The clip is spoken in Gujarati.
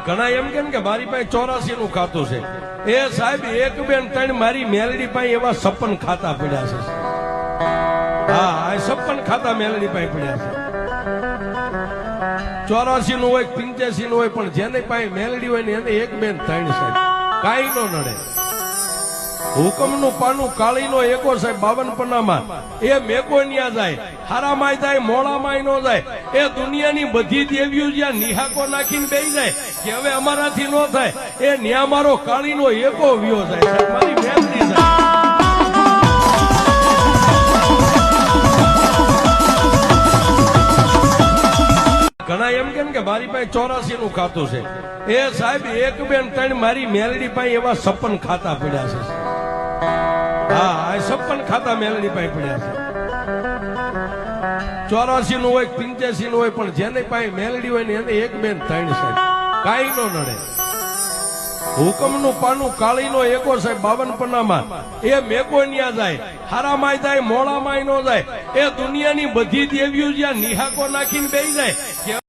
ઘણા એમ કે મારી પાસે 84 નું ખાતું છે એ સાહેબ એક બેન ત્રણ મારી મેલડી પાસે એવા 56 ખાતા પડ્યા છે હા 56 ખાતા મેલડી પાસે પડ્યા છે 84 નું હોય 85 નું હોય પણ જેને પાસે મેલડી હોય ને એને એક બેન ત્રણ સાહેબ કાઈ નો નડે હુકમનું પાનું કાળીનો એકો સાહેબ 52 પન્નામાં એ મેકો ન્યા જાય હારામાં જાય મોળામાં નો જાય એ દુનિયાની બધી દેવીઓ જ્યાં નિહાકો નાખીને બેસી જાય કે હવે અમારાથી નો થાય એ ન્યા મારો કાળીનો એકો વ્યો જાય સાહેબ મારી મેલડી જાય ઘણા એમ કે મારી પાસે 84 નું ખાતું છે એ સાહેબ એક બેન ત્રણ મારી મેલડી પાસે એવા 56 ખાતા પડ્યા છે હા 56 ખાતા મેલડી પાસે પડ્યા છે 84 નું હોય 85 નું હોય પણ જેને પાસે મેલડી હોય ને એને એક બેન ત્રણ સાહેબ કાઈ નો નડે હુકમનું પાનું કાળીનો એકો સાહેબ 52 પન્નામાં એ મેકો ન્યા જાય હારામાં જાય મોળામાં નો જાય એ દુનિયાની બધી દેવીઓ જ્યાં નિહાકો નાખીને બેસી જાય